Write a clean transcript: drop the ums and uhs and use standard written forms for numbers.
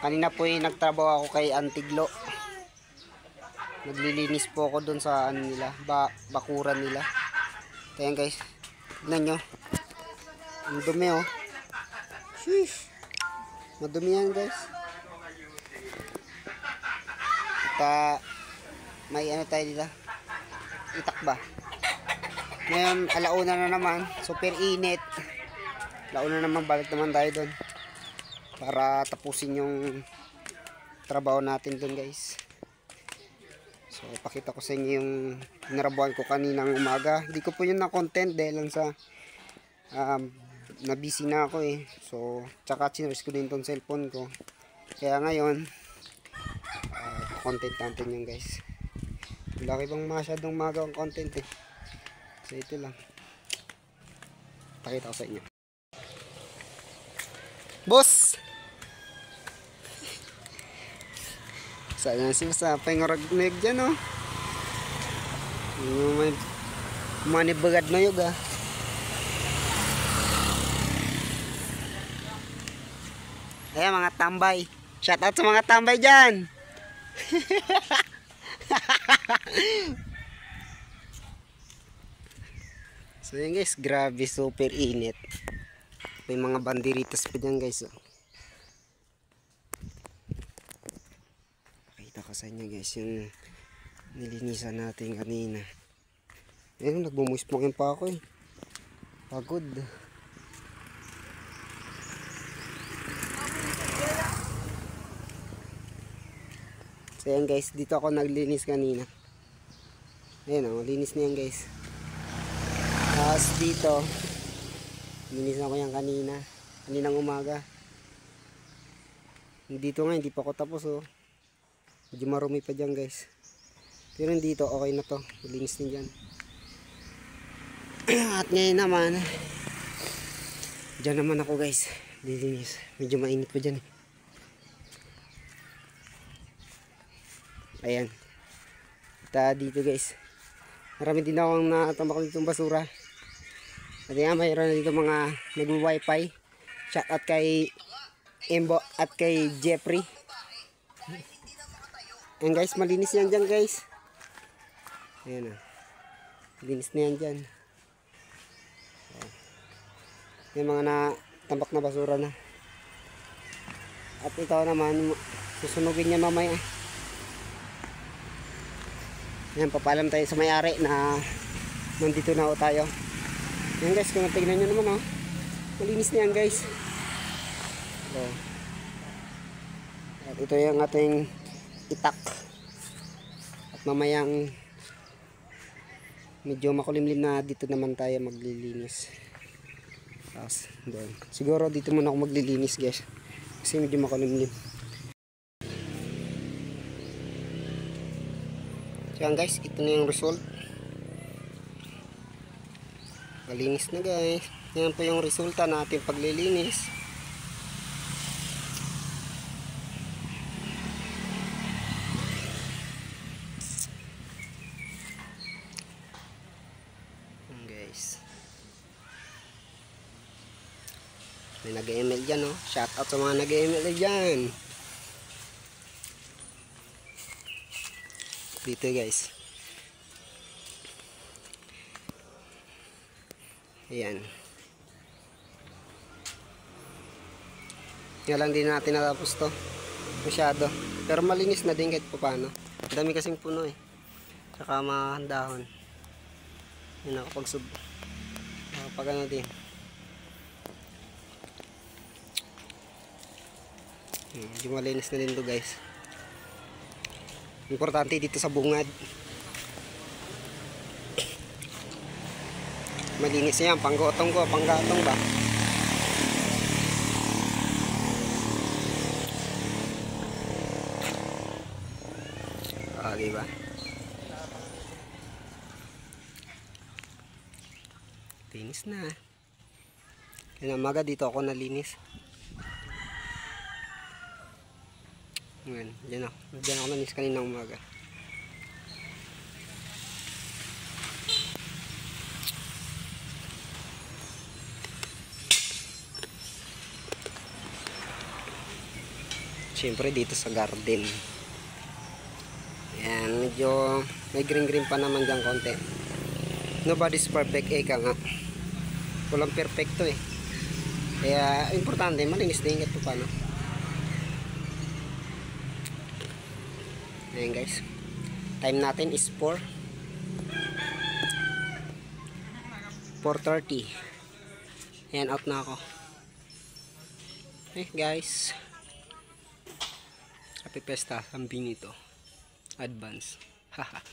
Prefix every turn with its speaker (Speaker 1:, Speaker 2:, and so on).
Speaker 1: Kanina po nagtrabaho ako kay Antiglo. Naglilinis po ako dun sa ano nila, bakuran nila. Kaya guys, tignan nyo. Ang dumi oh. Sheesh. Madumi yan guys. At may ano tayo dito. Itak ba? Ngayon, alauna na naman. Super init. Alauna naman, balik naman tayo dun. Para tapusin yung trabaho natin dun guys. So, pakita ko sa inyo yung narabuan ko kaninang umaga. Hindi ko po yun na content dahil lang sa na-busy na ako eh. So, tsaka chineris ko din tong cellphone ko. Kaya ngayon, content natin yun guys. Laki bang masyadong maga ang content eh. So, ito lang. Pakita ko sa inyo. Boss! Sana siya sa pangoragnig dyan oh. May manibagad na yun ah. Ayan mga tambay. Shout out sa mga tambay dyan. So yun guys, grabe super init. May mga banderitas pa dyan guys oh. Pakita ko sa inyo guys yung nilinisan natin kanina. Ayun, nagmumusmokin pa ako eh. Pagod. So yan guys, dito ako naglinis kanina. Ayan o, linis na yan guys. Tapos dito, linis na ko yan kanina. Kaninang umaga. Dito nga, hindi pa ako tapos oh. Medyo marumi pa dyan guys. Pero dito, okay na to. Linis na dyan. At ngayon naman, dyan naman ako guys. Lilinis. Medyo mainit pa dyan eh. Ayan. At dito guys, marami din akong natambak dito ng basura. At yan, mayroon na dito mga nag-wifi. Shout out kay Embo at kay Jeffrey. Ayan guys, malinis yan dyan guys. Ayan o. Malinis na yan dyan. Yung mga natambak na basura na. At ito naman, susunugin niya mamaya. Yan, papalam tayo sa may-ari na nandito na ho tayo. Yan guys, kung tignan nyo naman oh, malinis na yan guys. So, at ito yung ating itak. At mamayang medyo makulimlim na dito naman tayo maglilinis. Tapos doon. Siguro dito muna ako maglilinis guys. Kasi medyo makulimlim. So yan guys, ito na yung result. Malinis na guys. Yan po yung resulta natin paglilinis. Yan guys. May nag-email dyan oh. Shout out sa mga nag-email dyan. Dito guys. Ayan. Nga lang din natin natapos to. Masyado. Pero malinis na din kahit pa paano. Dami kasing puno eh. Tsaka mga dahon. Yun ako pag ano din. Medyo malinis na din to guys. Importante dito sa bungad. Malinis yan, panggatong ko, panggatong ba? Okay ba? Linis na. Kaya umaga dito ako nalinis. Ngayon, dyan ako nalinis kanina umaga. syempre dito sa garden. Ayan, medyo may green pa naman dyan konti. Nobody's perfect, ka nga. Walang perfecto eh. Kaya importante malinis din ito paano. Ayan guys, time natin is 4:30. Ayan, out na ako. Guys, happy Pesta, San Benito advance. Haha.